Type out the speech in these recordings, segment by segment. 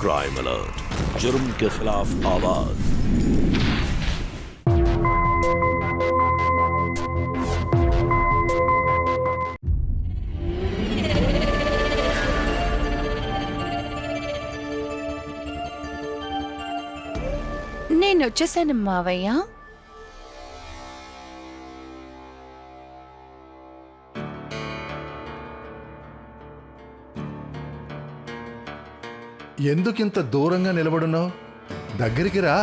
Crime alert, जुर्म के खिलाफ आवाज। నేను వచ్చేసాను మావయ్య. ఎందుకింత దూరంగా నిలబడున్నావు? దగ్గరికి రా.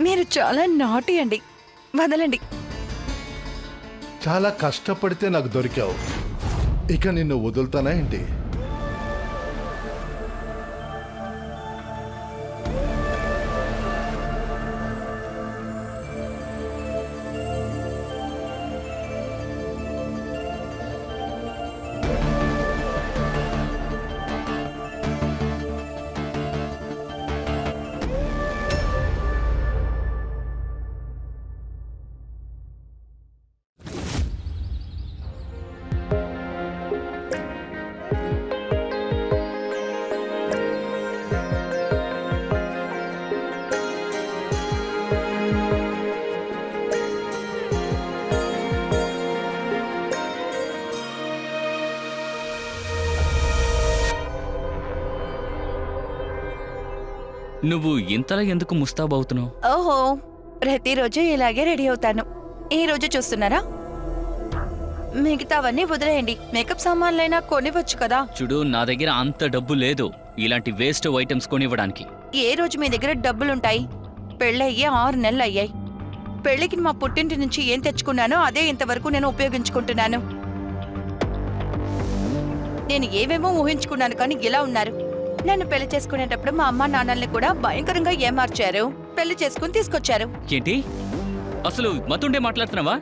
మీరు చాలా నాటి అండి, వదలండి. చాలా కష్టపడితే నాకు దొరికావు, ఇక నిన్ను వదులుతానా ఏంటి? నువ్వు ఇంతలా ఎందుకు ముస్తాబవుతున్నావు? ఓహో, ప్రతిరోజు ఇలాగే రెడీ అవుతాను. ఈ రోజు చూస్తున్నారా? మిగతావన్నీ వదిలేయండి. మేకప్ సామాన్లైనా కొనివచ్చు కదా. చూడు, నా దగ్గర అంత డబ్బు లేదు ఇలాంటి వేస్ట్ ఐటమ్స్ కొనివ్వడానికి. ఏ రోజు మీ దగ్గర డబ్బులుంటాయి? పెళ్ళయ్యి 6 నెలలు అయ్యాయి. పెళ్లికి మా పుట్టింటి నుంచి ఏం తెచ్చుకున్నానో అదే ఇంతవరకు నేను ఉపయోగించుకుంటున్నాను. నేను ఏవేమో ఊహించుకున్నాను, కానీ ఇలా ఉన్నారు. నన్ను పెళ్లి చేసుకునేటప్పుడు మా అమ్మ నాన్నల్ని కూడా భయంకరంగా ఏమార్చారు. పెళ్లి చేసుకుని తీసుకొచ్చారు. ఏంటి, అసలు మతుండే మాట్లాడుతున్నావా?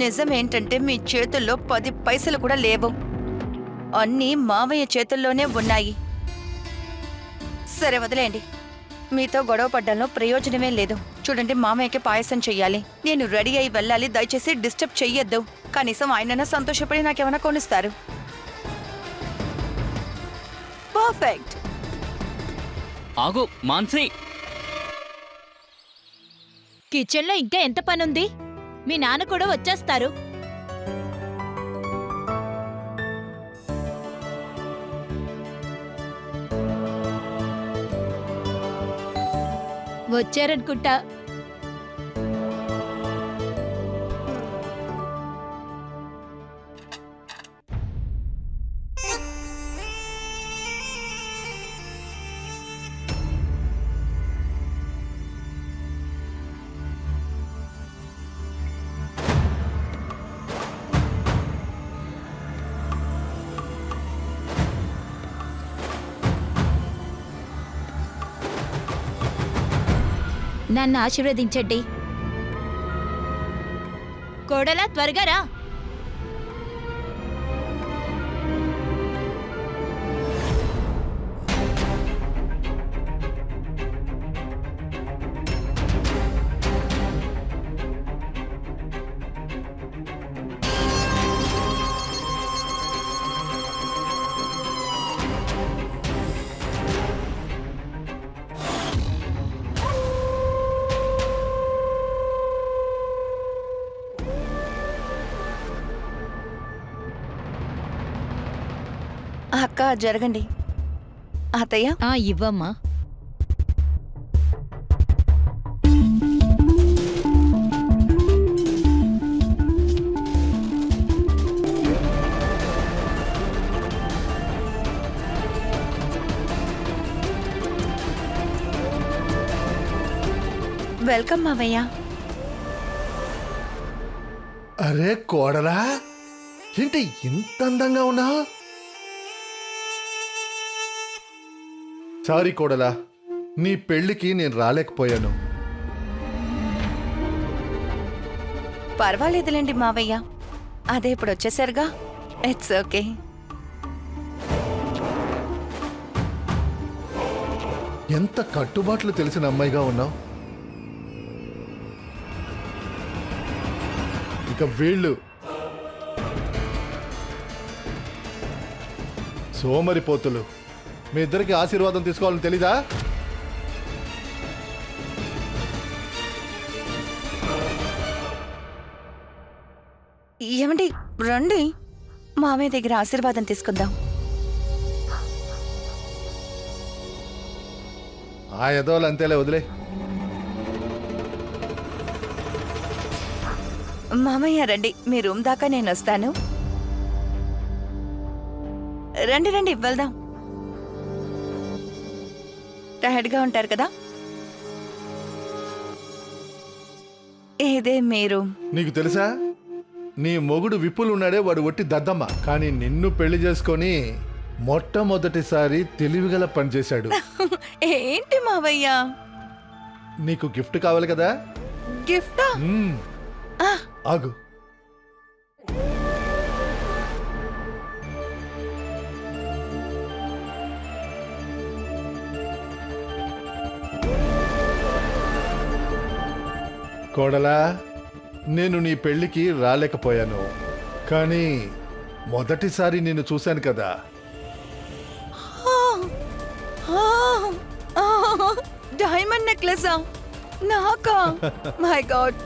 నిజమేంటంటే మీ చేతుల్లో 10 పైసలు కూడా లేవు. అన్నీ మావయ్య చేతుల్లోనే ఉన్నాయి. సరే వదిలేయండి, మీతో గొడవ పడ్డంలో ప్రయోజనమే లేదు. చూడండి, మామయ్యకి పాయసం చెయ్యాలి. నేను రెడీ అయి వెళ్ళాలి. దయచేసి డిస్టర్బ్ చెయ్యొద్దు. కనీసం ఆయనైనా సంతోషపడి నాకేమైనా కొనిస్తారు. పర్ఫెక్ట్. ఆగు మాన్సి, కిచెన్లో ఇంకా ఎంత పనుంది? మీ నాన్న కూడా వచ్చేస్తారు. వచ్చారనుకుంటా. నన్ను ఆశీర్వదించండి. కోడలా, త్వరగా రా. అక్క, జరగండి. అత్తయ్య, ఇవ్వమ్మా. వెల్కమ్ మావయ్య. అరే కోడలా, ఏంటి ఇంత అందంగా ఉన్నావు? సారీ కోడలా, నీ పెళ్లికి నేను రాలేకపోయాను. పర్వాలేదులేండి మావయ్య, అదే ఇప్పుడు వచ్చేసారుగా. It's okay. ఎంత కట్టుబాట్లు తెలిసిన అమ్మాయిగా ఉన్నావు. ఇక వీళ్ళు సోమరిపోతులు. మీ ఇద్దరికి ఆశీర్వాదం తీసుకోవాలని తెలీదా? ఏమండి రండి, మామయ్య దగ్గర ఆశీర్వాదం తీసుకుందాం. ఆ ఎదవలు అంతేలే, వదిలే. మామయ్య రండి, మీ రూమ్ దాకా నేను వస్తాను. రండి రండి, వెళ్దాం. టైర్డ్గా ఉంటారు కదా, ఇదే మీ రూమ్. నీకు తెలుసా, నీ మొగుడు విప్పులు ఉన్నాడే వాడు ఒట్టి దద్దమ్మ. కానీ నిన్ను పెళ్లి చేసుకొని మొట్టమొదటిసారి తెలివిగల పనిచేశాడు. ఏంటి మావయ్య? నీకు గిఫ్ట్ కావాలి కదా? గిఫ్టా? ఆగు. కోడలా, నేను నీ పెళ్లికి రాలేకపోయాను, కానీ మొదటిసారి నిన్ను చూశాను కదా. డైమండ్ నెక్లెసా? నాకా? మై గాడ్,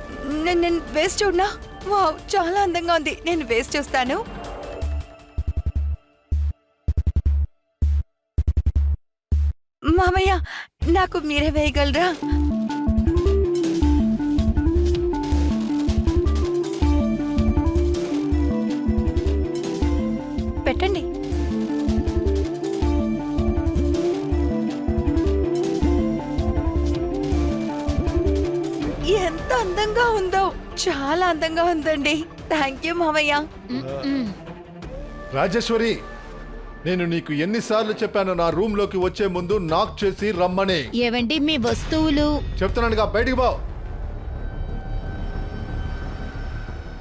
నేను వేస్ట్ చూడనా? వావ్, చాలా అందంగా ఉంది. నేను వేస్ట్ చూస్తాను. మామయ్య, నాకు మీరే వేయగలరా? పెట్టండి. ఎంత అందంగా ఉందో, చాలా అందంగా ఉందండి. థ్యాంక్ యూ మామయ్య. రాజేశ్వరి, నేను నీకు ఎన్నిసార్లు చెప్పాను నా రూమ్ లోకి వచ్చే ముందు నాక్ చేసి రమ్మని? ఏవండి మీ వస్తువులు? చెప్తున్నానుగా, బయటికి పో.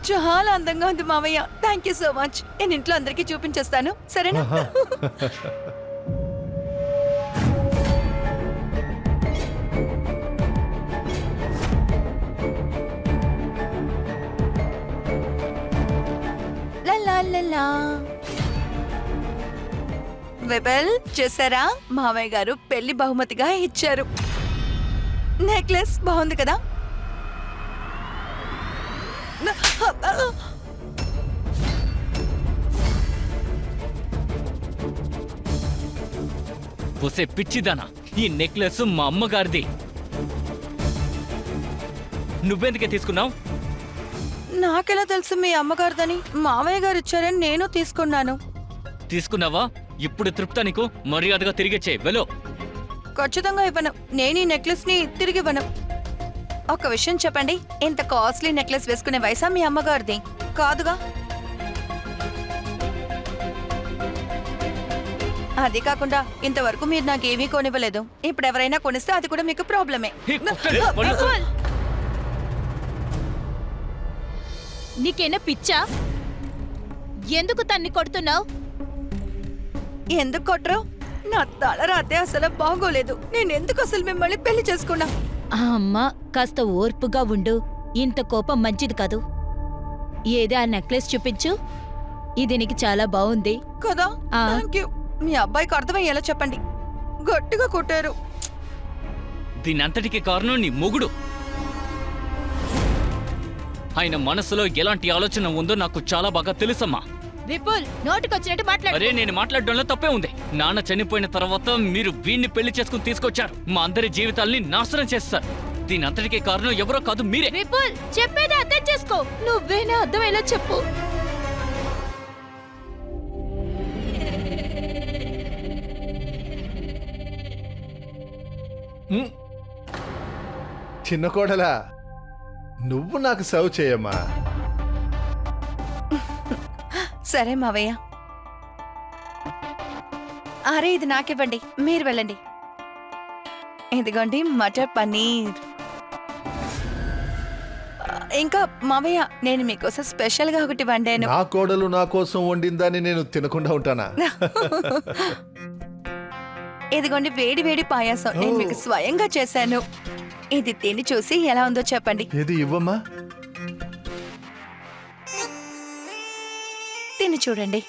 చాలా అందంగా ఉంది మామయ్య. Thank you so much. నేను ఇంట్లో అందరికీ చూపించేస్తాను, సరేనా? లలా. వెబెల్, చూసారా, మామయ్య గారు పెళ్లి బహుమతిగా ఇచ్చారు. నెక్లెస్ బాగుంది కదా? ఒసే పిచ్చిదానా, ఈ నెక్లెస్ మా అమ్మగారిది. నువ్వెందుకే తీసుకున్నావు? నాకెలా తెలుసు మీ అమ్మగారిదని? మామయ్య గారు ఇచ్చారని నేను తీసుకున్నాను. తీసుకున్నావా? ఇప్పుడు తృప్త నీకు? మర్యాదగా తిరిగిచ్చే వెలో. ఖచ్చితంగా ఇవ్వను. నేను ఈ నెక్లెస్ ని తిరిగి ఇవ్వను. ఒక విషయం చెప్పండి, ఇంత కాస్ట్లీ నెక్లెస్ వేసుకునే వయసా మీ అమ్మగారిది? కాదుగా. అది కాకుండా ఇంతవరకు మీరు నాకేమీ కొనివ్వలేదు. ఇప్పుడు ఎవరైనా కొనిస్తే అది కూడా మీకు ప్రాబ్లమే. నీకేనా పిచ్చా? ఎందుకు తన్ని కొడుతున్నావు? ఎందుకు కొట్టరు? నా తలరాతే అసలు బాగోలేదు. నేను ఎందుకు అసలు మిమ్మల్ని పెళ్లి చేసుకున్నా? అమ్మా, కాస్త ఓర్పుగా ఉండు. ఇంత కోపం మంచిది కాదు. ఏదే ఆ నెక్లెస్ చూపించు. ఇది నీకు చాలా బాగుంది కదా? ఆ. Thank you. మీ అబ్బాయికి అర్థమయ్యేలా చెప్పండి. గట్టిగా కొట్టారు. దీనంతటికి కారణం నీ మొగుడు. ఆయన మనసులో ఎలాంటి ఆలోచన ఉందో నాకు చాలా బాగా తెలుసమ్మా. విపుల్, నోటికొచ్చినట్టు మాట్లాడు. అరే, నేను మాట్లాడడంలో తప్పే ఉంది. నాన్న చనిపోయిన తర్వాత మీరు వీణ్ణి పెళ్లి చేసుకుని తీసుకొచ్చారు. మా అందరి జీవితాల్ని నాశనం చేస్తారు. దీని అంతటికే కారణం ఎవరో కాదు, మీరే. విపుల్, చెప్పేది అర్థం చేసుకో. నువ్వేనా అర్థమయ్యేలా చెప్పు. చిన్న కోడలా, నువ్వు నాకు సర్వ్ చేయమ్మా. సరే మావయ్య. అరే, ఇది నాకివ్వండి, మీరు వెళ్ళండి. ఇదిగోండి మటర్ పన్నీర్. ఇంకా మావయ్య, నేను మీకోసం స్పెషల్ గా ఒకటి వండాను. నా కోడలు నా కోసం వండిందని నేను తినకుండా ఉంటానా? ఇదిగోండి వేడి వేడి పాయాసం, నేను మీకు స్వయంగా చేశాను. ఇది తిని చూసి ఎలా ఉందో చెప్పండి. ఏది ఇవ్వమ్మా. తిని చూడండి.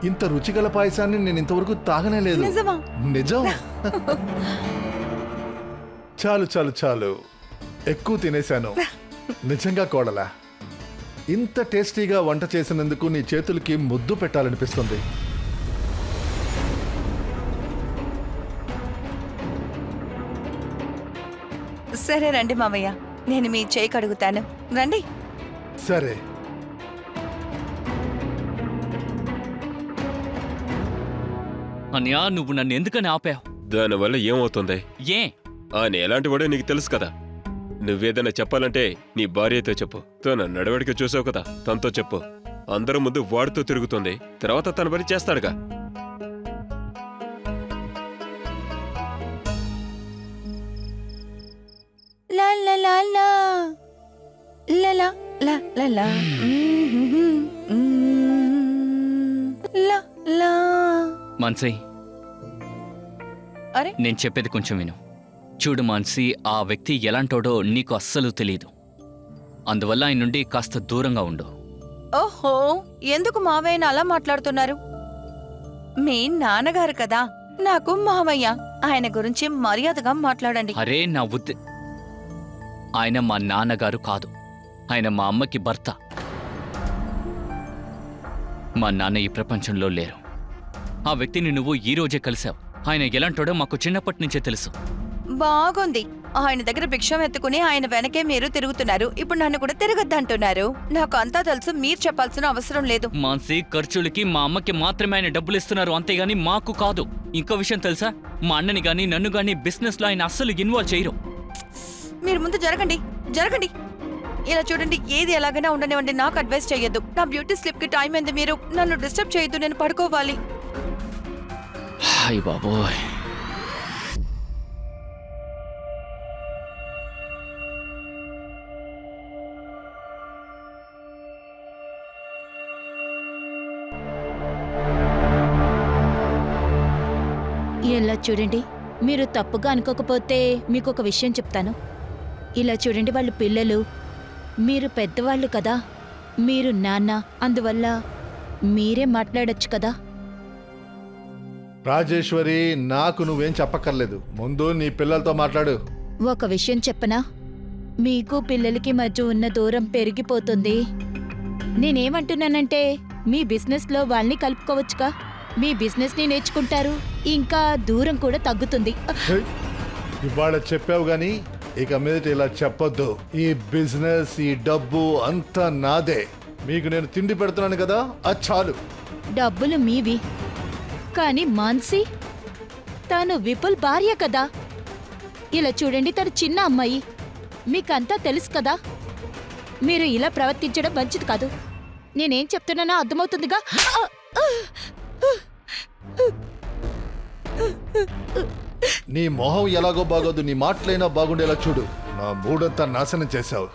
ఇంత రుచిగల పాయసాన్ని నేను ఇంతవరకు తాగనే లేదు. నిజమా? నిజం. చాలు చాలు చాలు, ఎక్కువ తినేశాను. నిజంగా కోడలా, ఇంత టేస్టీగా వంట చేసినందుకు నీ చేతులకి ముద్దు పెట్టాలనిపిస్తుంది. సరే రండి మావయ్య, నేను మీ చేయి కడుగుతాను. రండి. సరే. అన్యా, నువ్వు నన్ను ఎందుకని ఆపావు? దానివల్ల ఏమవుతుంది? ఏ? ఆయన ఎలాంటి వాడో నీకు తెలుసు కదా. నువ్వేదైనా చెప్పాలంటే నీ భార్యతో చెప్పు. తన నడవడిక చూసావు కదా, తనతో చెప్పు. అందరి ముందు వాడుతూ తిరుగుతుంది, తర్వాత తన పని చేస్తాడుగా. లా లా లా లా లా లా లా లా లా లా లా. మాన్సీ, అరే నేను చెప్పేది కొంచెం విను. చూడు మాన్సీ, ఆ వ్యక్తి ఎలాంటోడో నీకు అస్సలు తెలియదు. అందువల్ల ఆయన నుండి కాస్త దూరంగా ఉండు. ఓహో, ఎందుకు మావయ్యని అలా మాట్లాడుతున్నారు? మీ నాన్నగారు కదా, నాకు మావయ్య. ఆయన గురించి మర్యాదగా మాట్లాడండి. అరే నా ఆయన మా నాన్నగారు కాదు, ఆయన మా అమ్మకి భర్త. మా నాన్న ఈ ప్రపంచంలో లేరు. ఆ వ్యక్తిని నువ్వు ఈ రోజే కలిశావు. ఆయన ఎలాంటోడో మాకు చిన్నప్పటి నుంచే తెలుసు. బాగుంది. ఆయన దగ్గర భిక్షం ఎత్తుకుని ఆయన వెనకే మీరు తిరుగుతున్నారు. ఇప్పుడు నన్ను కూడా తిరగద్దంటున్నారు. నాకు అంతా తెలుసు, మీరు చెప్పాల్సిన అవసరం లేదు. మాన్సీ, ఖర్చులకి మా అమ్మకి మాత్రమే ఆయన డబ్బులు ఇస్తున్నారు, అంతేగాని మాకు కాదు. ఇంకో విషయం తెలుసా, మా అన్నని గాని నన్ను గాని బిజినెస్ లో ఆయన అస్సలు ఇన్వాల్వ్ చేయరు. మీరు ముందు జరగండి, జరగండి. ఇలా చూడండి, ఏది ఎలాగైనా ఉండనివ్వండి, నాకు అడ్వైస్ చెయ్యొద్దు. నా బ్యూటీ స్లిప్ కి టైం అయింది. మీరు నన్ను డిస్టర్బ్ చేయొద్దు, నేను పడుకోవాలి. హాయ్ బాబోయ్. ఇలా చూడండి, మీరు తప్పుగా అనుకోకపోతే మీకు ఒక విషయం చెప్తాను. ఇలా చూడండి, వాళ్ళు పిల్లలు, మీరు పెద్దవాళ్ళు కదా, మీరు నాన్న, అందువల్ల మీరే మాట్లాడొచ్చు కదా. రాజేశ్వరి, నాకు నువ్వేం చెప్పక్కర్లేదు. ముందు నీ పిల్లలతో మాట్లాడు. ఒక విషయం చెప్పనా, మీకు పిల్లలకి మధ్య ఉన్న దూరం పెరిగిపోతుంది. నేనేమంటున్నానంటే, మీ బిజినెస్లో వాళ్ళని కలుపుకోవచ్చుగా. మీ బిజినెస్ని నేర్చుకుంటారు, ఇంకా దూరం కూడా తగ్గుతుంది. హే, ఇవాళ చెప్పావు గాని ఇక మీదట ఇలా చెప్పొద్దు. ఈ బిజినెస్, ఈ డబ్బు అంతా నాదే. మీకు నేను తిండి పెడుతున్నాను కదా, అది చాలు. డబ్బులు మీవి, కానీ మాన్సీ తాను విపుల్ భార్య కదా. ఇలా చూడండి, తను చిన్న అమ్మాయి, మీకంతా తెలుసు కదా. మీరు ఇలా ప్రవర్తించడం మంచిది కాదు. నేనేం చెప్తున్నానో అర్థమవుతుందిగా. నీ మొహం ఎలాగో బాగోదు, నీ మాటలైనా బాగుండేలా చూడు. నా మూడంతా నాశనం చేశావు.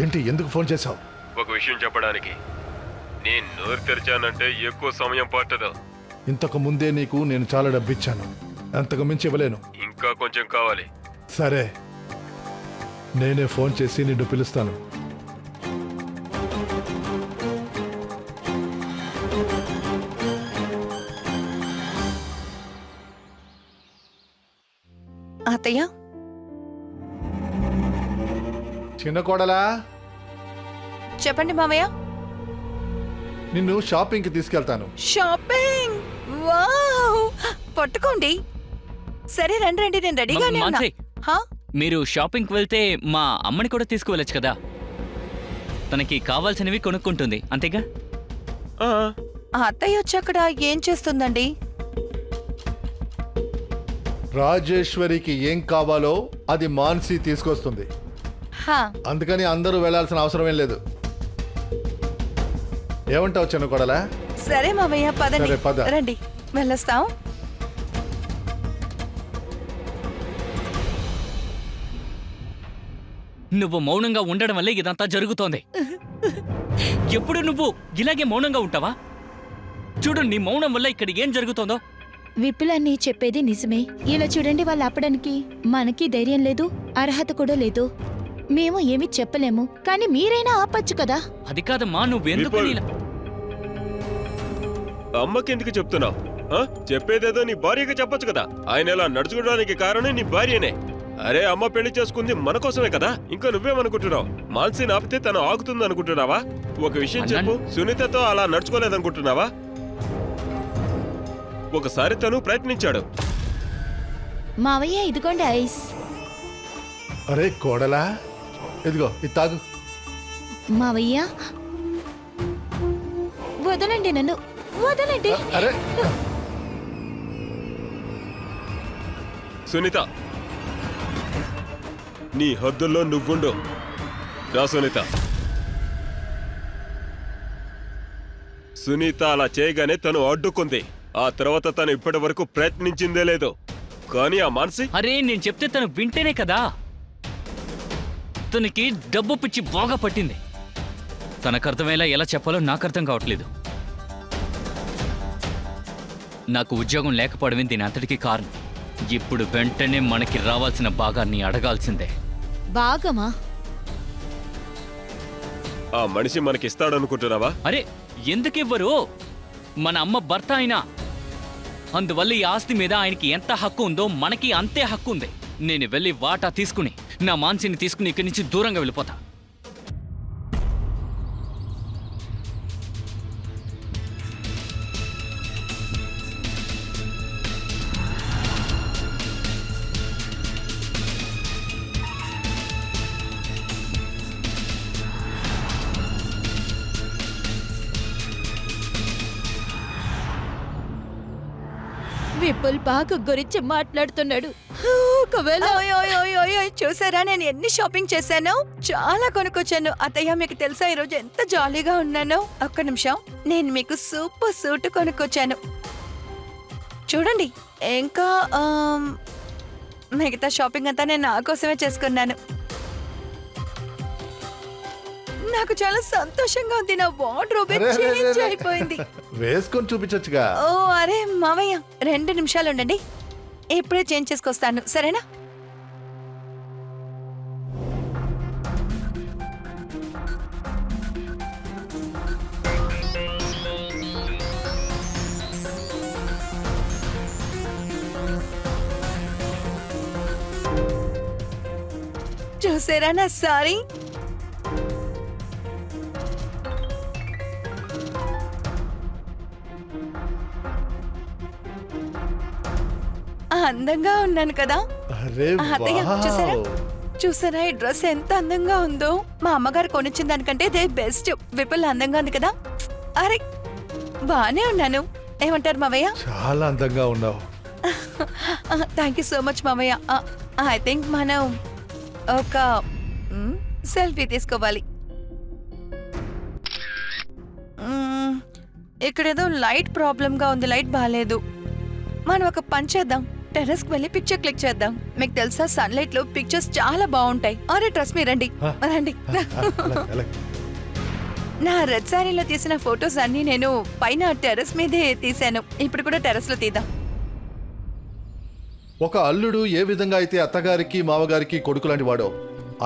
ఏంటి, ఎందుకు ఫోన్ చేశావు? ఒక విషయం చెప్పడానికి. నేను నోరు తెరిచానంటే ఎక్కువ సమయం పట్టదు. ఇంతకు ముందే నీకు నేను చాలా డబ్బిచ్చాను, అంతకు మించి ఇవ్వలేను. ఇంకా కొంచెం కావాలి. సరే, నేనే ఫోన్ చేసి నిన్ను పిలుస్తాను. అత్తయ్య, చిన్న కోడలా, చెప్పండి మావయ్య. నిన్ను షాపింగ్కి తీసుకెళ్తాను. షాపింగ్? వావ్, పట్టుకోండి. సరే రండి రండి, నేను రెడీగానే ఉన్నా. మాన్సీ, హా? మీరు షాపింగ్కి వెళ్తే మా అమ్మని కూడా తీసుకువెళ్ళచ్చు కదా. తనకి కావాల్సినవి కొనుక్కుంటుంది, అంతేగా. ఆ, ఆ అత్తయ్య వచ్చి అక్కడ ఏం చేస్తుందండి? రాజేశ్వరికి ఏం కావాలో అది మాన్సీ తీసుకొస్తుంది. హా, అందుకని అందరూ వెళ్ళాల్సిన అవసరం ఏం లేదు. ఏమంటావు చిన్న కోడలా? సరే మావయ్య, పదండి. సరే, పద. రండి, వెళ్ళొస్తాం. నువ్వు మౌనంగా ఉండడం వల్లే ఇదంతా జరుగుతోంది. ఎప్పుడు నువ్వు ఇలాగే మౌనంగా ఉంటావా? చూడు, నీ మౌనం వల్ల ఇక్కడ ఏం జరుగుతోందో. విపుల్ అన్నీ చెప్పేది నిజమే. ఇలా చూడండి, వాళ్ళు ఆపడానికి మనకి ధైర్యం లేదు, అర్హత కూడా లేదు. మేము ఏమీ చెప్పలేము, కానీ మీరైనా ఆపచ్చు కదా. అది కాదమ్మా, నువ్వెందుకు విపుల్. ఇలా అమ్మకెందుకు చెప్తున్నావు? చెప్పేదేదో నీ భార్యకి చెప్పొచ్చు కదా. ఆయన ఇలా నడుచుకోవడానికి కారణం నీ భార్యనే. అరే, అమ్మ పెళ్లి చేసుకుంది మన కోసమే కదా. ఇంకా నువ్వేమనుకుంటున్నావు? మాన్సీని ఆపితే తను ఆగుతుంది అనుకుంటున్నావా? ఒక విషయం చెప్పు, సునీతతో అలా నడుచుకోలేదనుకుంటున్నావా? ఒకసారి తను ప్రయత్నించాడు. మావయ్య, ఇదిగోండి ఐస్. అరే కోడలా, ఇదిగో ఇది తాగు. మావయ్య, వదలండి నన్ను, వదలండి. అరే సునీత, నీ హద్దుల్లో నువ్వుండు. రా సునీత. సునీత అలా చేయగానే తను అడ్డుకుంది. ఆ తర్వాత తను ఇప్పటి వరకు ప్రయత్నించిందే లేదు. కానీ ఆ మానసి, అరే, నేను చెప్తే తను వింటేనే కదా. తనకి డబ్బు పిచ్చి బాగా పట్టింది. తనకు అర్థమయ్యేలా ఎలా చెప్పాలో నాకు అర్థం కావట్లేదు. నాకు ఉద్యోగం లేకపోవడమే దీని అంతటికీ కారణం. ఇప్పుడు వెంటనే మనకి రావాల్సిన భాగాన్ని అడగాల్సిందే. బాగమా? ఆ మనిషి మనకిస్తాడనుకుంటున్నావా? అరే, ఎందుకివ్వరు? మన అమ్మ భర్త అయినా. అందువల్ల ఈ ఆస్తి మీద ఆయనకి ఎంత హక్కు ఉందో మనకి అంతే హక్కు ఉంది. నేను వెళ్ళి వాటా తీసుకుని నా మాన్సిని తీసుకుని ఇక్కడి నుంచి దూరంగా వెళ్ళిపోతా. విపుల్ బాగా గురించి మాట్లాడుతున్నాడు. ఒకవేళ ఓయ్, చూసారా నేను ఎన్ని షాపింగ్ చేశాను? చాలా కొనుక్కొచ్చాను. అత్తయ్య, మీకు తెలుసా ఈరోజు ఎంత జాలీగా ఉన్నానో? ఒక్క నిమిషం, నేను మీకు సూపర్ సూట్ కొనుక్కొచ్చాను. చూడండి. ఇంకా మిగతా షాపింగ్ అంతా నేను నా కోసమే చేసుకున్నాను. నాకు చాలా సంతోషంగా ఉంది. నా వార్డ్రోబ్ చేంజ్ అయిపోయింది. వేసుకొని చూపించొచ్చుగా. ఓ అరే మావయ్య, 2 నిమిషాలు ఉండండి, ఇప్పుడే చేంజ్ చేసుకొస్తాను, సరేనా? చూసారా నా సారీ? అందంగా ఉన్నాను కదా? అరే అత్తయ్య, చూసారా? వావ్. చూసారా ఈ డ్రెస్ ఎంత అందంగా ఉందో? మా అమ్మగారు కొనిచ్చిన దానికంటే ఇదే బెస్ట్. విపుల్ అందంగా ఉంది కదా? అరే, బానే ఉన్నాను. ఏమంటారు మావయ్య? చాలా అందంగా ఉన్నావు. థ్యాంక్ యూ సో మచ్ మావయ్య. ఐ థింక్ మనం ఒక సెల్ఫీ తీసుకోవాలి. ఇక్కడేదో లైట్ ప్రాబ్లంగా ఉంది, లైట్ బాగాలేదు. మనం ఒక పని చేద్దాం, టెర్రస్ కి వెళ్ళి పిక్చర్ క్లిక్ చేద్దాం. మీకు తెలుసా, సన్లైట్ లో పిక్చర్స్ చాలా బాగుంటాయి. అరే ట్రస్ట్ మీ, రండి రండి. అలాగే. నా రెడ్ శారీలో తీసిన ఫొటోస్ అన్ని నేను పైన టెర్రస్ మీదే తీసాను. ఇప్పుడు కూడా టెర్రస్ లో తీద్దాం. ఒక అల్లుడు ఏ విధంగా అయితే అత్తగారికి మామగారికి కొడుకు లాంటి వాడో,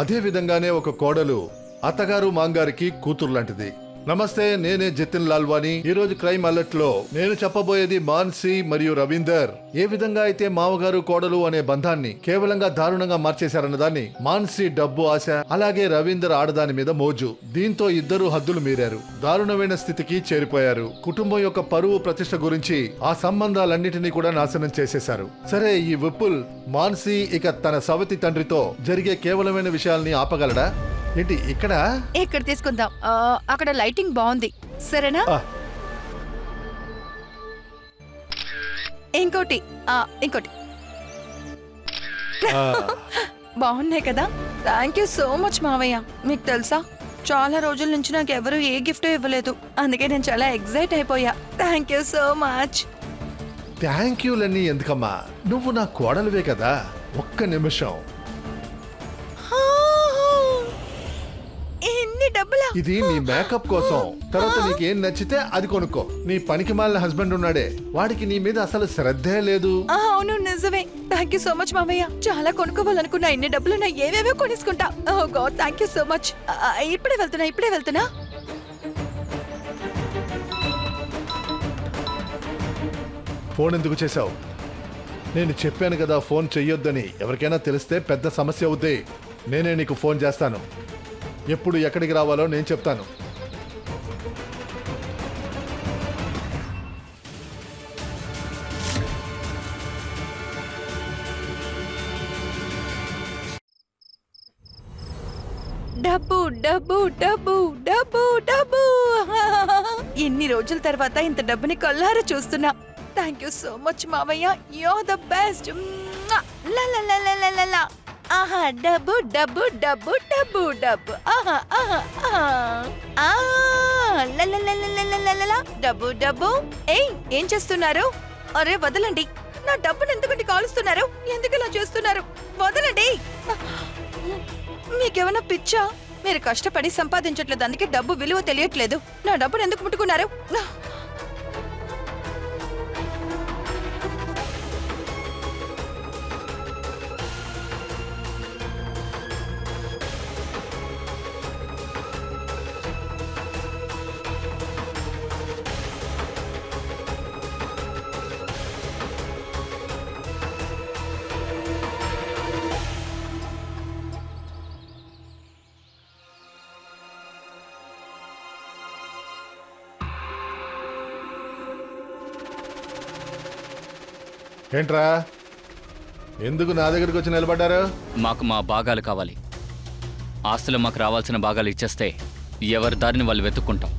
అదే విధంగానే ఒక కోడలు అత్తగారు మాంగారికి కూతురు లాంటిది. నమస్తే, నేనే జతిన్ లాల్వాని. ఈ రోజు క్రైమ్ అలర్ట్ లో నేను చెప్పబోయేది మాన్సి మరియు రవీందర్ ఏ విధంగా అయితే మామగారు కోడలు అనే బంధాన్ని కేవలంగా దారుణంగా మార్చేశారన్న దాన్ని. మాన్సి డబ్బు ఆశ, అలాగే రవీందర్ ఆడదాని మీద మోజు. దీంతో ఇద్దరు హద్దులు మీరారు, దారుణమైన స్థితికి చేరిపోయారు. కుటుంబం యొక్క పరువు ప్రతిష్ట గురించి ఆ సంబంధాలన్నిటినీ కూడా నాశనం చేసేశారు. సరే, ఈ విపుల్ మాన్సి ఇక తన సవతి తండ్రితో జరిగే కేవలమైన విషయాల్ని ఆపగలడా ఏంటి? ఇక్కడ తీసుకుందాం. అక్కడ లైటింగ్ బాగుంది, సరేనా? ఇంకోటి బాగున్నాయి కదా? థ్యాంక్ యూ సో మచ్ మావయ్య. మీకు తెలుసా, చాలా రోజుల నుంచి నాకు ఎవరు ఏ గిఫ్ట్ ఇవ్వలేదు. అందుకే నేను చాలా ఎక్సైట్ అయిపోయా. Thank you so much. Thank యూలన్నీ ఎందుకమ్మా, నువ్వు నా కోడలువే కదా. ఒక్క నిమిషం. ఇది నీ మేకప్ కోసం. తర్వాత నీకేం నచ్చితే అది కొనుక్కో. నీ పనికి మాలిన హస్బెండ్ ఉన్నాడే, వాడికి నీ మీద అసలు శ్రద్ధే లేదు. అవును నిజమే. థ్యాంక్ యూ సో మచ్ మావయ్య. చాలా కొనుక్కోవాలనుకున్నా, ఇన్ని డబ్బులు నా ఏవేవో కొనేసుకుంటా. Oh God, thank you so much. ఇప్పుడే వెళ్తున్నా. ఫోన్ ఎందుకు చేశావు? నేను చెప్పాను కదా ఫోన్ చెయ్యొద్దని. ఎవరికైనా తెలిస్తే పెద్ద సమస్య అవుద్ది. నేనే నీకు ఫోన్ చేస్తాను. ఎప్పుడు ఎక్కడికి రావాలో నేను చెప్తాను. డబ్బు డబ్బు డబ్బు డబ్బు డబ్బు. ఇన్ని రోజుల తర్వాత ఇంత డబ్బుని కళ్ళారా చూస్తున్నా. థ్యాంక్ యూ సో మచ్ మావయ్య. You're the best. ఆహా, డబ్బు డబ్బు డబ్బు డబ్బు డబ్బు. ఆహా ఆహా ఆహా. డబ్బు డబ్బు. ఏయ్, ఏం చేస్తున్నారు? అరే వదలండి. నా డబ్బుని ఎందుకంటే కాలుస్తున్నారు? ఎందుకు ఇలా చేస్తున్నారు? వదలండి. మీకేమైనా పిచ్చా? మీరు కష్టపడి సంపాదించట్లేదు, అందుకే డబ్బు విలువ తెలియట్లేదు. నా డబ్బును ఎందుకు ముట్టుకున్నారు? ఏంట్రా, ఎందుకు నా దగ్గరికి వచ్చి నిలబడ్డారు? మాకు మా భాగాలు కావాలి. ఆస్తులు మాకు రావాల్సిన భాగాలు ఇచ్చేస్తే ఎవరి దారిని వాళ్ళు వెతుక్కుంటాం.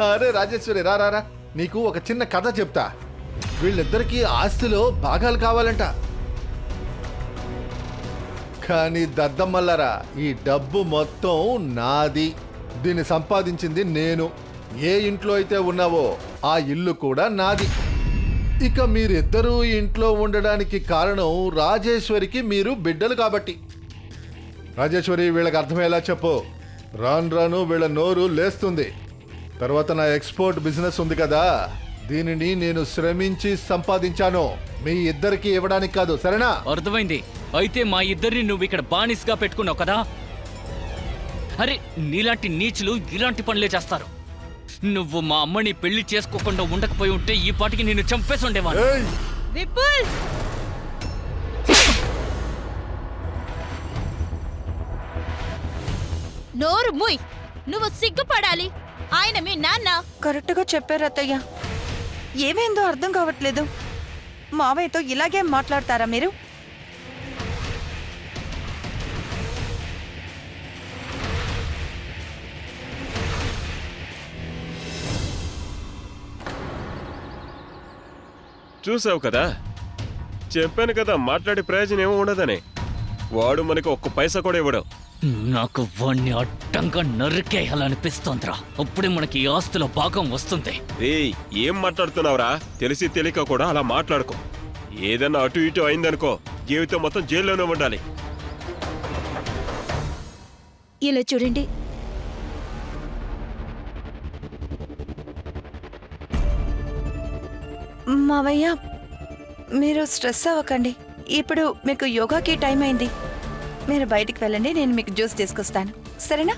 అరే రాజేశ్వరి, రా. నీకు ఒక చిన్న కథ చెప్తా. వీళ్ళిద్దరికీ ఆస్తిలో భాగాలు కావాలంట. కానీ దద్దమ్మల్లారా, ఈ డబ్బు మొత్తం నాది. దీన్ని సంపాదించింది నేను. ఏ ఇంట్లో అయితే ఉన్నావో ఆ ఇల్లు కూడా నాది. ఇక మీరిద్దరూ ఇంట్లో ఉండడానికి కారణం రాజేశ్వరికి మీరు బిడ్డలు కాబట్టి. రాజేశ్వరి, వీళ్ళకి అర్థమయ్యేలా చెప్పు. రాను వీళ్ళ నోరు లేస్తుంది. తర్వాత నా ఎక్స్పోర్ట్ బిజినెస్ ఉంది కదా, దీనిని నేను శ్రమించి సంపాదించాను. మీ ఇద్దరికి ఇవ్వడానికి కాదు, సరేనా? అర్థమైంది. అయితే మా ఇద్దరిని నువ్వు ఇక్కడ బానిసగా పెట్టుకున్నావు కదా. అరే, నీలాంటి నీచులు ఇలాంటి పనులే చేస్తారు. నువ్వు మా అమ్మని పెళ్లి చేసుకోకుండా ఉండకపోయి ఉంటే ఈ పాటికి నేను చంపేసి ఉండేవాడు. ఏయ్! విపుల్, నోరు ముయ్. నువ్వు సిగ్గుపడాలి. ఆయన మీ నాన్న. కరెక్ట్ గా చెప్పారు అత్తయ్య. ఏమైందో అర్థం కావట్లేదు. మావయ్యతో ఇలాగే మాట్లాడతారా మీరు? చూసావు కదా, చెప్పాను కదా మాట్లాడే ప్రయోజనం ఏమో ఉండదని. వాడు మనకి ఒక్క పైసా కూడా ఇవ్వడు. నాకు వాణ్ణి అడ్డంగా నరికేయాలనిపిస్తోందిరా. అప్పుడే మనకి ఈ ఆస్తుల భాగం వస్తుంది. రేయ్, ఏం మాట్లాడుతున్నావురా? తెలిసి తెలియక కూడా అలా మాట్లాడుకో. ఏదన్నా అటు ఇటు అయిందనుకో, జీవితం మొత్తం జైల్లోనే ఉండాలి. ఇలా చూడండి, మావయ్య, మీరు స్ట్రెస్ అవ్వకండి. ఇప్పుడు మీకు యోగాకి టైం అయింది. మీరు బయటికి వెళ్ళండి, నేను మీకు జ్యూస్ తీసుకొస్తాను, సరేనా?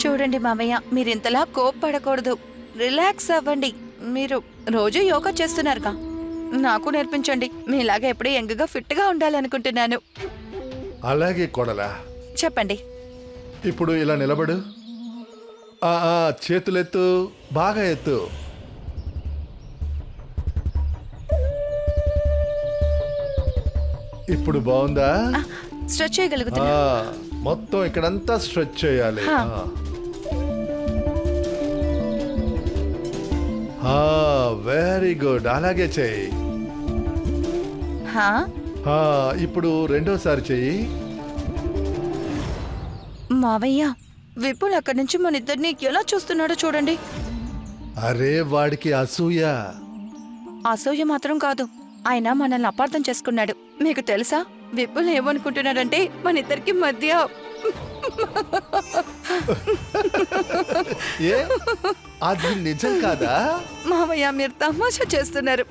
చూడండి మావయ్య, మీరు ఇంతలా కోప్పడకూడదు. రిలాక్స్ అవ్వండి. మీరు రోజు యోగా చేస్తున్నారుగా, నాకు నేర్పించండి. మీలాగా ఎప్పుడూ యంగ్గా ఫిట్గా ఉండాలనుకుంటున్నాను. అలాగే కొడలా. చెప్పండి. ఇప్పుడు ఇలా నిలబడు. చేతులెత్తు, బాగా ఎత్తు. ఇప్పుడు బాగుందా? స్ట్రెచ్ చేయగలుగుతున్నా. మొత్తం ఇక్కడంతా స్ట్రెచ్ చేయాలి. వెరీ గుడ్, అలాగే చెయ్యి. హా? ఇప్పుడు రెండోసారి చెయ్యి. మావయ్య విపుల్ అక్కడి నుంచి మన ఇద్దరిని ఎలా చూస్తున్నాడో చూడండి. అరే వాడికి అసూయ. అసూయ మాత్రం కాదు, ఆయన మనల్ని అపార్థం చేసుకున్నాడు. మీకు తెలుసా విపుల్ ఏమనుకుంటున్నాడంటే మన ఇద్దరికి మధ్య ఏ అది నిజం కాదా? మావయ్య మీరు తమాషా చేస్తున్నారు.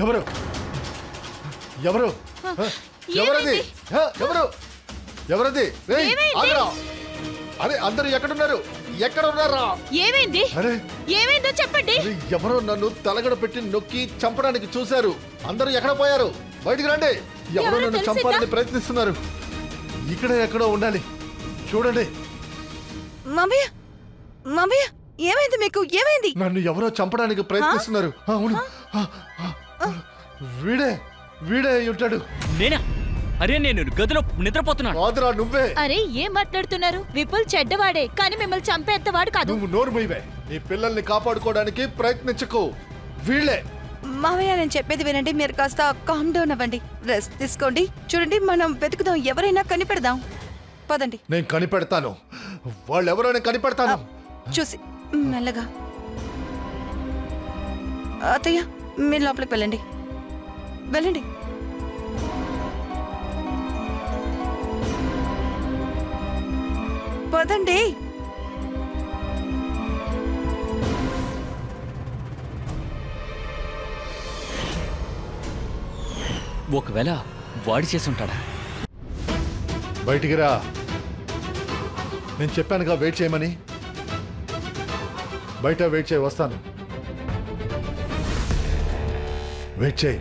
ఎవరు ఎవరు ఎవరది? ఎవరు ఎవరది? రేయ్, ఆగరా. అరే అందరూ ఎక్కడున్నారు? ఎక్కడ ఉన్నారా? ఏమైంది? అరే ఏమైందో చెప్పండి. అరే, ఎవరో నన్ను తలగడ పెట్టి నొక్కి చంపడానికి చూశారు. అందరూ ఎక్కడ పోయారు? బయటికి రండి. ఎవరో ఎవరో నన్ను తెలిసిందా? చంపాలని ప్రయత్నిస్తున్నారు. ఇక్కడ ఎక్కడో ఉండాలి. చూడండి. మావయ్య మావయ్య ఏమైంది మీకు? ఏమైంది? నన్ను ఎవరో చంపడానికి ప్రయత్నిస్తున్నారు. అవును, వీడే వీడే అయి ఉంటాడు. నేనా? అరే నేను గదిలో నిద్రపోతున్నాను. కాదురా, నువ్వే. అరే ఏం మాట్లాడుతున్నారు? విపుల్ చెడ్డవాడే, కానీ మిమ్మల్ని చంపేంతవాడు కాదు. నువ్వు నోరు మూయవే. నీ పిల్లల్ని కాపాడుకోవడానికి ప్రయత్నించకు. వీళ్ళే. మావయ్య నేను చెప్పేది వినండి. మీరు కాస్త కామ్ డౌన్ అవ్వండి, రెస్ట్ తీసుకోండి. చూడండి మనం వెతుకుదాం, ఎవరైనా కనిపెడదాం. పదండి. నేను కనిపెడతాను. వాళ్ళెవరో నేను కనిపెడతాను. చూసి మెల్లగా. అత్తయ్య మీరు లోపలికి వెళ్ళండి, వెళ్ళండి. పదండి. ఒకవేళ వాడి చేసి ఉంటాడా? బయటికి రా. నేను చెప్పానుగా వెయిట్ చేయమని. బయట వెయిట్ చేయి, వస్తాను. వెయిట్ చేయి.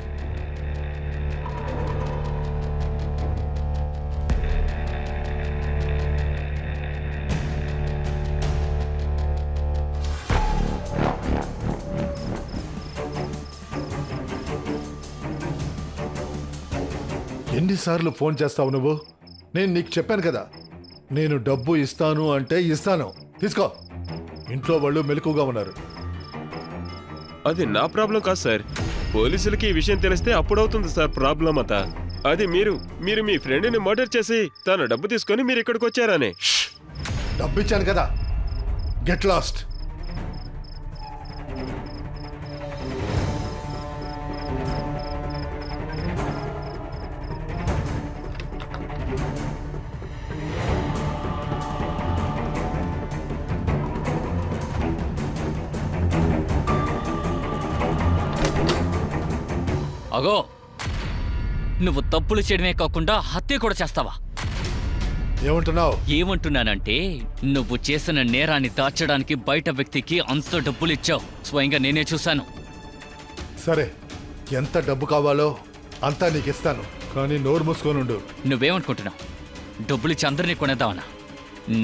ఎన్నిసార్లు ఫోన్ చేస్తావు నువ్వు? నేను నీకు చెప్పాను కదా, నేను డబ్బు ఇస్తాను అంటే ఇస్తాను. తీసుకో. ఇంట్లో వాళ్ళు మెలకుగా ఉన్నారు. అది నా ప్రాబ్లం కాదు సార్. పోలీసులకి ఈ విషయం తెలిస్తే అప్పుడవుతుంది సార్ ప్రాబ్లం అంతా. అది మీరు మీ ఫ్రెండ్ని మర్డర్ చేసి తన డబ్బు తీసుకొని మీరు ఇక్కడికి వచ్చారనే. డబ్బు ఇచ్చాను కదా. Get lost. అగో, నువ్వు తప్పులు చేయడమే కాకుండా హత్య కూడా చేస్తావా? ఏమంటున్నావు? ఏమంటున్నానంటే నువ్వు చేసిన నేరాన్ని దాచడానికి బయట వ్యక్తికి అంత డబ్బులు ఇచ్చావు. స్వయంగా నేనే చూశాను. సరే, ఎంత డబ్బు కావాలో అంతా నీకు ఇస్తాను, కానీ నోరు మూసుకోనుండు. నువ్వేమనుకుంటున్నావు? డబ్బులిచ్చి అందరినీ కొనేద్దామనా?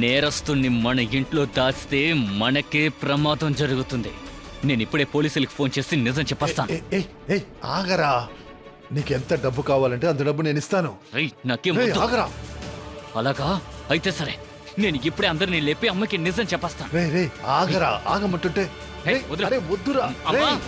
నేరస్తుని మన ఇంట్లో దాచితే మనకే ప్రమాదం జరుగుతుంది. నేను ఇప్పుడే పోలీసులకు ఫోన్ చేసి నిజం చెప్పేస్తాను. ఆగరా. నీకెంత డబ్బు కావాలంటే అంత డబ్బు నేను ఇస్తాను. నాకేం ఏయ్, వద్దు. ఆగరా. అలాగా? అయితే సరే, నేను ఇప్పుడే అందరినీ లేపి అమ్మకి నిజం చెప్పేస్తాను. రే ఆగరా. ఆగమంటుంటే. ఏయ్, వదిలు. అరే వద్దురా. అమ్మా. రేయ్.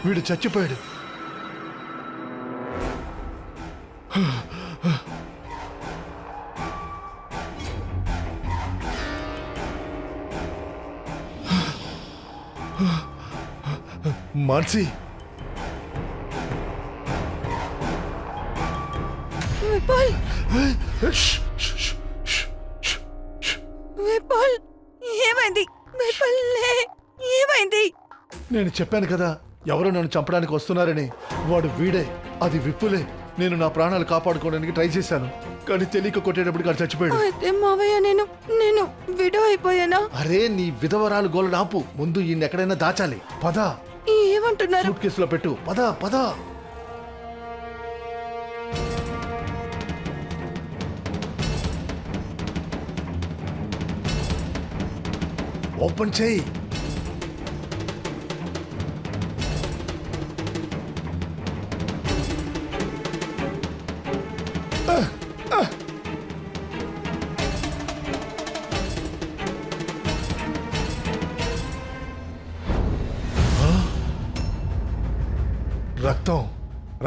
వీడు చచ్చిపోయాడు. మాన్సి, విపుల్ ష్, ష్, ష్, ష్, ష్. విపుల్ విపుల్లే, ఏమైంది? నేను చెప్పాను కదా ఎవరో నన్ను చంపడానికి వస్తున్నారని. వాడు వీడే, అది విప్పులే. నేను నా ప్రాణాలు కాపాడుకోవడానికి ట్రై చేశాను, కానీ తెలియక కొట్టేటప్పటికి వాడు చచ్చిపోయాడు. అయితే మావయ్య నేను విడో అయిపోయానా? అరే నీ విధవరాలు గోల నాపు, ముందు ఈయన ఎక్కడైనా దాచాలి. పద, ఏమంటున్నారు? సూట్ కేసులో పెట్టు. పద పద. ఓపెన్ చేయి.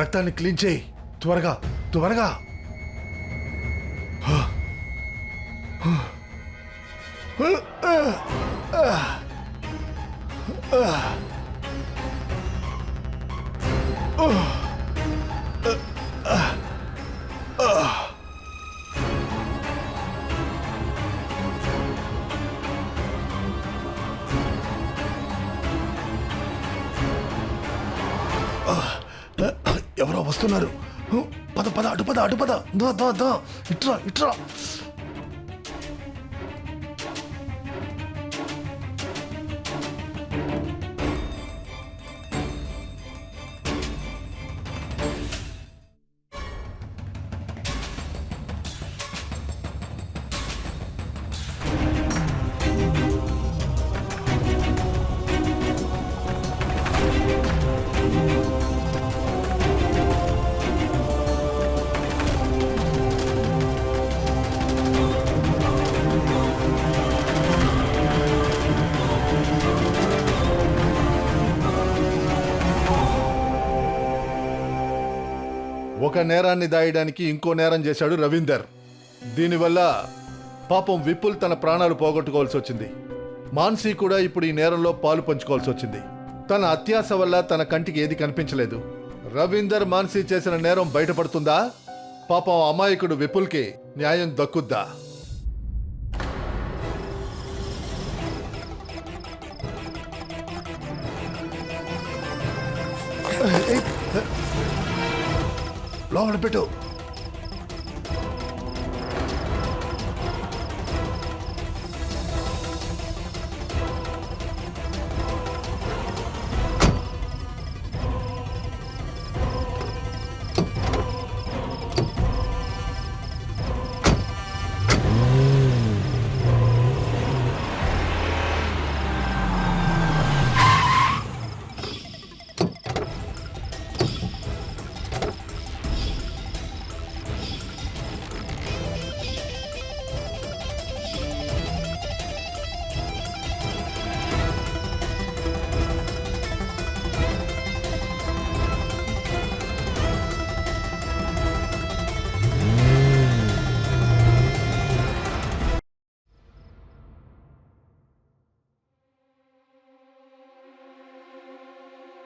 రక్తాన్ని క్లీన్ చేయి, త్వరగా త్వరగా. ఎవరో వస్తున్నారు. పద పద, అటు పద, అటు పద. దా ఇట్రా ఇట్రా. ఒక నేరాన్ని దాయడానికి ఇంకో నేరం చేశాడు రవీందర్. దీనివల్ల పాపం విపుల్ తన ప్రాణాలు పోగొట్టుకోవాల్సి వచ్చింది. మాన్సీ కూడా ఇప్పుడు ఈ నేరంలో పాలు పంచుకోవాల్సి వచ్చింది. తన అత్యాశ వల్ల తన కంటికి ఏది కనిపించలేదు. రవీందర్ మాన్సీ చేసిన నేరం బయటపడుతుందా? పాపం అమాయకుడు విపుల్కి న్యాయం దక్కుద్దా? లోపల పెట్టు.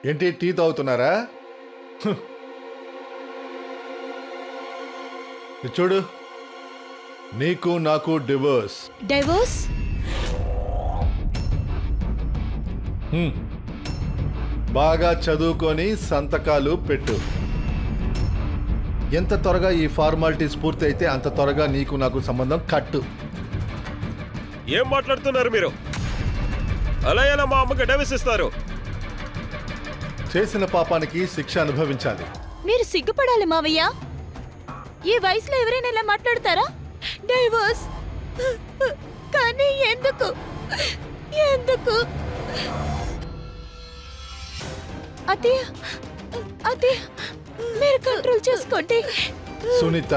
ఏంటి టీ తాగుతున్నారా? చూడు, నీకు నాకు డివోర్స్. డైవోర్స్? బాగా చదువుకొని సంతకాలు పెట్టు. ఎంత త్వరగా ఈ ఫార్మాలిటీస్ పూర్తి అయితే అంత త్వరగా నీకు నాకు సంబంధం కట్టు. ఏం మాట్లాడుతున్నారు మీరు? అలా ఎలా మా అమ్మకి డైవర్స్ ఇస్తారు? చేసిన పాపానికి శిక్ష అనుభవించాలి. మీరు సిగ్గుపడాలి మావయ్య. ఈ వయసులో ఎవరైనా ఇలా మాట్లాడతారా? డైవోర్స్? కానీ ఎందుకు? ఎందుకు? అత్తయ్య, అత్తయ్య, మీరు కంట్రోల్ చేసుకోండి. సునీత,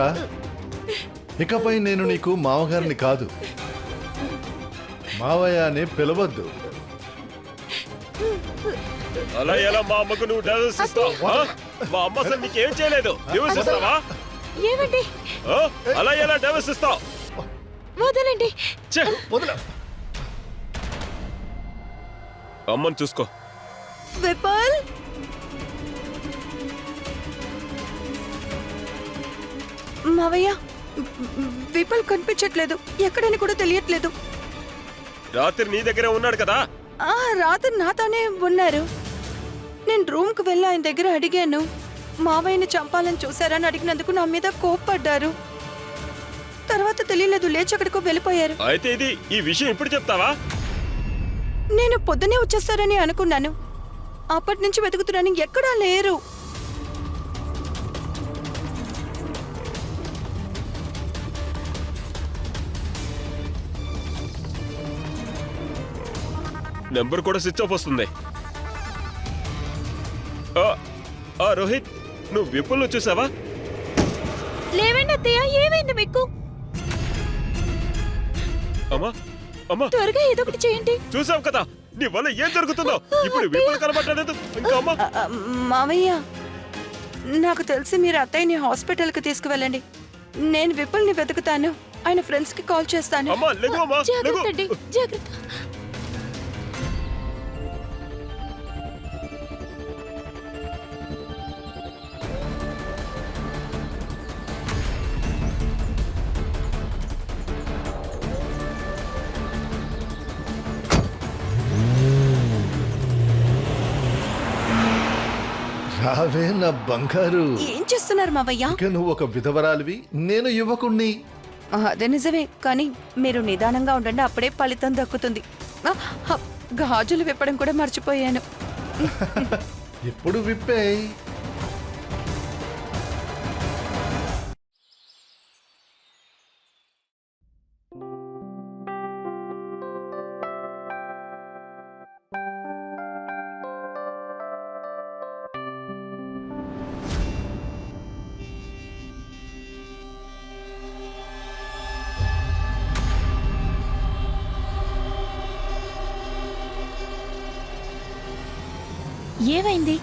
ఇకపై నేను నీకు మామగారిని కాదు, మావయ్య అని పిలవద్దు. అలా ఎలా మా అమ్మకు నువ్వు డైవర్స్ ఇస్తావు? మా అమ్మ అసలు నీకేం చేయలేదు. డైవర్స్ ఇస్తావా? ఏమండి? అలా ఎలా డైవర్స్ ఇస్తావు? వదలండి. వదల. అమ్మని చూసుకో. విపుల్, మావయ్య, విపుల్ కనిపించట్లేదు. ఎక్కడని కూడా తెలియట్లేదు. రాత్రి నీ దగ్గరే ఉన్నాడు కదా. ఆ రాత్రి నాతోనే ఉన్నారు. నేను రూమ్కి వెళ్ళి ఆయన దగ్గర అడిగాను. మావయ్యని చంపాలని చూశారని అడిగినందుకు నా మీద కోప్పడ్డారు. తర్వాత తెలియలేదు, లేచి అక్కడికో వెళ్ళిపోయారు. అయితే ఈ విషయం ఇప్పుడు చెప్తావా? నేను పొద్దునే వచ్చేస్తారని అనుకున్నాను. అప్పటి నుంచి వెతుకుతున్నాను, ఎక్కడా లేరు. నెంబర్ కూడా స్విచ్ ఆఫ్ వస్తుంది. రోహిత్, నువ్వు విపుల్ను చూసావా? లేవండి అత్తయ్య, ఏమైంది మీకు? అమ్మా అమ్మా, త్వరగా ఏదో ఒకటి చేయండి. చూసావు కదా నీ వల్ల ఏం జరుగుతుందో. ఇప్పుడు విపుల్ కనబడలేదు. ఇంకా అమ్మా. మావయ్య, నాకు తెలిసి మీరు అత్తయ్యని హాస్పిటల్కి తీసుకువెళ్ళండి. నేను విపుల్ని వెతుకుతాను. ఆయన ఫ్రెండ్స్కి కాల్ చేస్తాను. అమ్మా లెగు, అమ్మా లెగు. జాగ్రత్త అండి, జాగ్రత్త. రావే నా బంగారు. ఏం చేస్తున్నారు మావయ్య? ఇక నువ్వు ఒక విధవరాలివి, నేను యువకుణ్ణి. అదే నిజమే, కానీ మీరు నిదానంగా ఉండండి, అప్పుడే ఫలితం దక్కుతుంది. గాజులు విప్పడం కూడా మర్చిపోయాను. ఇప్పుడు విప్పేయ్. ఏమైంది?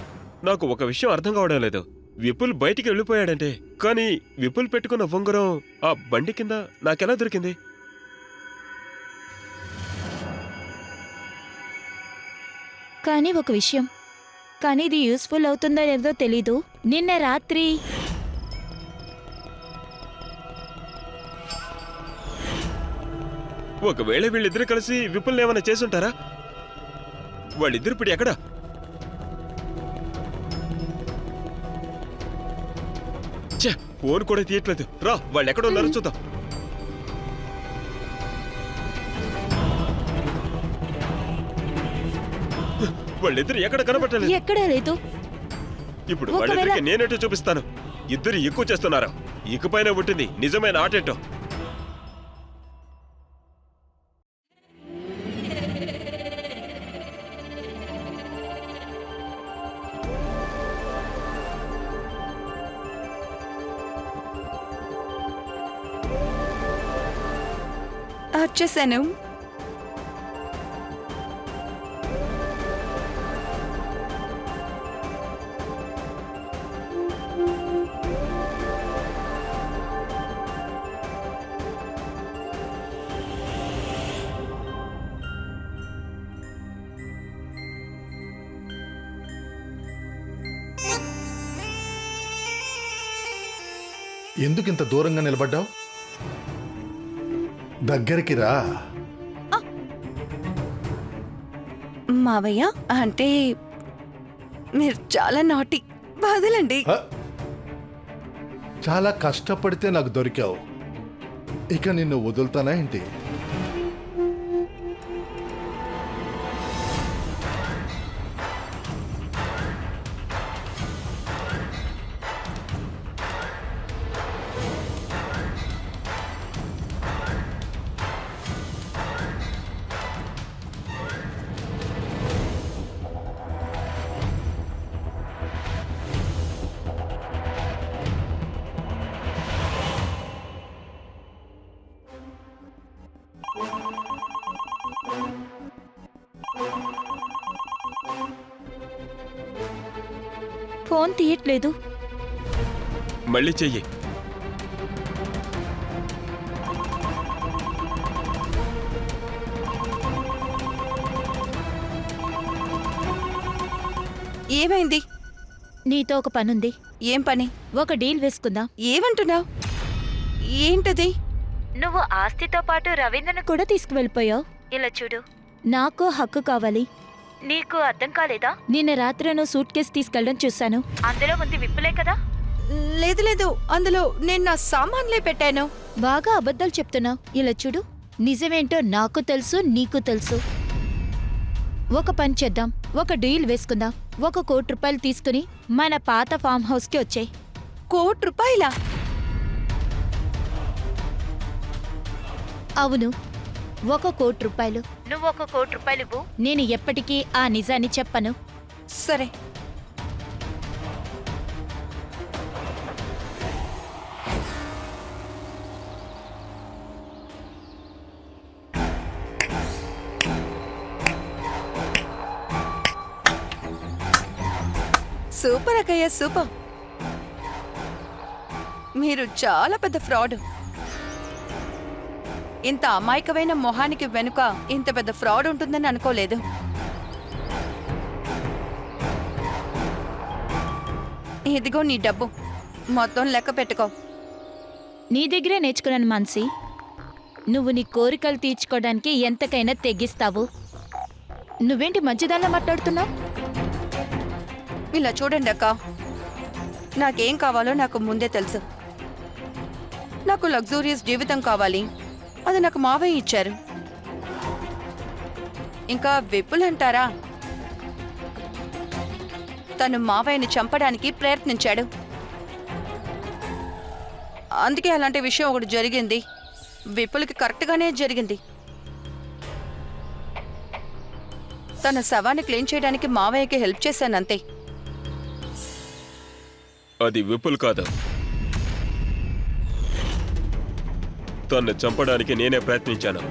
నాకు ఒక విషయం అర్థం కావడం లేదు. విపుల్ బయటికి వెళ్ళిపోయాడంటే, కానీ విపుల్ పెట్టుకున్న ఉంగరం ఆ బండి కింద నాకెలా దొరికింది? కానీ ఒక విషయం, కానీ ఇది యూస్ఫుల్ అవుతుందో లేదో తెలీదు. నిన్న రాత్రి ఒకవేళ వీళ్ళిద్దరు కలిసి విపుల్ ఏమైనా చేసుంటారా? వాళ్ళిద్దరు ఇప్పుడు ఎక్కడ? ఫోన్ కూడా తీయట్లేదు. రా, వాళ్ళు ఎక్కడ ఉన్నారో చూద్దాం. వాళ్ళిద్దరు ఎక్కడ కనబట్టలేదు. ఎక్కడా లేదు. ఇప్పుడు వాళ్ళిద్దరికి నేనేటో చూపిస్తాను. ఇద్దరు ఎక్కువ చేస్తున్నారు. ఇకపైన ఉంటుంది నిజమైన ఆటేటో. వచ్చేసాను. ఎందుకు ఇంత దూరంగా నిలబడ్డావు? దగ్గరికి రా. మావయ్య, అంటే మీరు చాలా నాటి. వదలండి. చాలా కష్టపడితే నాకు దొరికావు. ఇక నిన్ను వదులుతానా ఏంటి? ఫోన్ తీయట్లేదు. మళ్ళీ చెయ్యి. ఏమైంది? నీతో ఒక పనుంది. ఏం పని? ఒక డీల్ వేసుకుందాం. ఏమంటున్నావు? ఏంటది? నువ్వు ఆస్తితో పాటు రవీంద్రను కూడా తీసుకువెళ్ళిపోయావు. ఇలా చూడు, నాకు హక్కు కావాలి. నీకు అర్థం కాలేదా? నిన్న రాత్రి నువ్వు సూట్ కేసు తీసుకెళ్ళడం చూశాను. అందులో ఉంది విప్పులే కదా. లేదు లేదు, అందులో నేను నా సామాన్లే పెట్టాను. బాగా అబద్ధాలు చెప్తున్నావు. ఇలా చూడు, నిజమేంటో నాకు తెలుసు, నీకు తెలుసు. ఒక పని చేద్దాం, ఒక డీల్ వేసుకుందాం. 1 కోటి రూపాయలు తీసుకుని మన పాత ఫామ్ హౌస్కి వచ్చాయి. ₹1,00,00,000? అవును, 1 కోటి రూపాయలు. నువ్వు 1 కోటి రూపాయలు ఇవ్వు, నేను ఎప్పటికీ ఆ నిజాన్ని చెప్పను. సరే. సూపర్ అక్కయ్య, సూపర్. మీరు చాలా పెద్ద ఫ్రాడ్. ఇంత అమాయకమైన మొహానికి వెనుక ఇంత పెద్ద ఫ్రాడ్ ఉంటుందని అనుకోలేదు. ఇదిగో నీ డబ్బు, మొత్తం లెక్క పెట్టుకో. నీ దగ్గరే నేర్చుకున్నాను మాన్సి. నువ్వు నీ కోరికలు తీర్చుకోవడానికి ఎంతకైనా తెగిస్తావు. నువ్వేంటి మంచిదానిలా మాట్లాడుతున్నావు? ఇలా చూడండి అక్క, నాకేం కావాలో నాకు ముందే తెలుసు. నాకు లగ్జూరియస్ జీవితం కావాలి, అది నాకు మావయ్య ఇచ్చారు. ఇంకా విపులంటారా, తను మావయ్యని చంపడానికి ప్రయత్నించాడు. అందుకే అలాంటి విషయం ఒకటి జరిగింది. విపుల్కి కరెక్ట్గానే జరిగింది. తన శవాన్ని క్లీన్ చేయడానికి మావయ్యకి హెల్ప్ చేశానంతే. అది విపుల్ కాదు. తన్ను చంపడానికి నేనే ప్రయత్నించాను.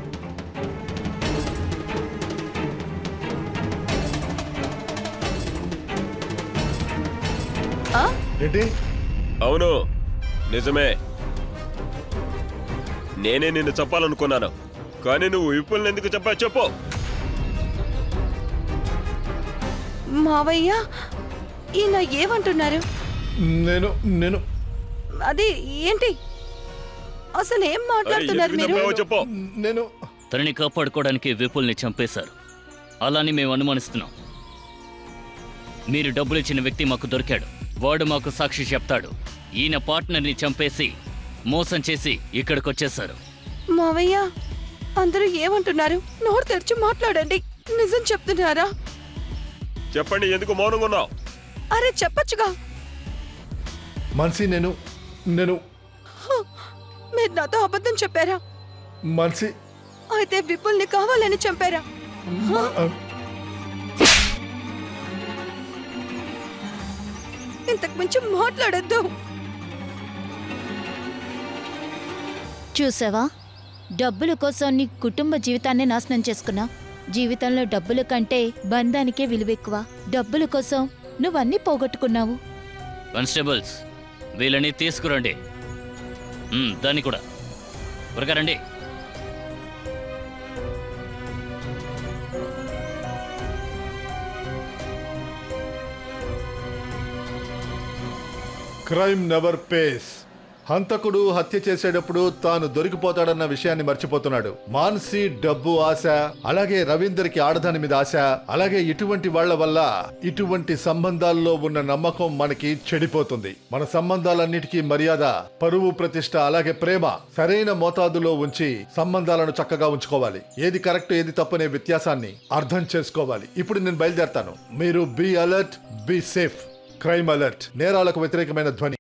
ఆ? ఏంటి? అవును, నిజమే. నేనే నిన్ను చంపాలనుకున్నాను, కానీ నువ్వు విపుల్ని ఎందుకు చంపావు చెప్పు. మావయ్య, ఈయన ఏమంటున్నారు? నేను నేను అది ఏంటి, అసలు ఏం మాట్లాడుతున్నారు ఎందుకు మీరు? చంపావో చెప్పు. నేను తనని కాపాడుకోవడానికి విపుల్ని చంపేశారు. అలాని మేము అనుమానిస్తున్నాం. మీరు డబ్బులు ఇచ్చిన వ్యక్తి మాకు దొరికాడు. వాడు మాకు సాక్షి చెప్తాడు. ఈయన పార్ట్నర్ని చంపేసి మోసం చేసి ఇక్కడికొచ్చేశారు. మావయ్య, అందరూ ఏమంటున్నారు? నోరు తెరిచి మాట్లాడండి. నిజం చెప్తున్నారా? చెప్పండి, ఎందుకు మౌనంగా ఉన్నావు? అరే చెప్పచ్చుగా. మాన్సి, నేను నేను హ, మీరు నాతో అబద్ధం చెప్పారా? మాన్సి, అయితే విపుల్ని కావాలని చంపారా? ఇంతకు మించి మాట్లాడద్దు. చూసావా, డబ్బుల కోసం నీ కుటుంబ జీవితాన్ని నాశనం చేసుకున్నా. జీవితంలో డబ్బుల కంటే బంధానికే విలువెక్కువ. డబ్బుల కోసం నువ్వన్నీ పోగొట్టుకున్నావు. కానిస్టేబుల్స్, వీళ్ళని తీసుకురండి. దాన్ని కూడా త్వరగా రండి. Crime never pays. హంతకుడు హత్య చేసేటప్పుడు తాను దొరికిపోతాడన్న విషయాన్ని మర్చిపోతున్నాడు. మాన్సి డబ్బు ఆశ, అలాగే రవీందర్కి ఆడదాని మీద ఆశ, అలాగే ఇటువంటి వాళ్ల వల్ల ఇటువంటి సంబంధాల్లో ఉన్న నమ్మకం మనకి చెడిపోతుంది. మన సంబంధాలన్నిటికీ మర్యాద, పరువు, ప్రతిష్ట, అలాగే ప్రేమ సరైన మోతాదులో ఉంచి సంబంధాలను చక్కగా ఉంచుకోవాలి. ఏది కరెక్ట్, ఏది తప్పనే వ్యత్యాసాన్ని అర్థం చేసుకోవాలి. ఇప్పుడు నేను బయలుదేరతాను. మీరు be alert, be safe. Crime alert, నేరాలకు వ్యతిరేకమైన ధ్వని.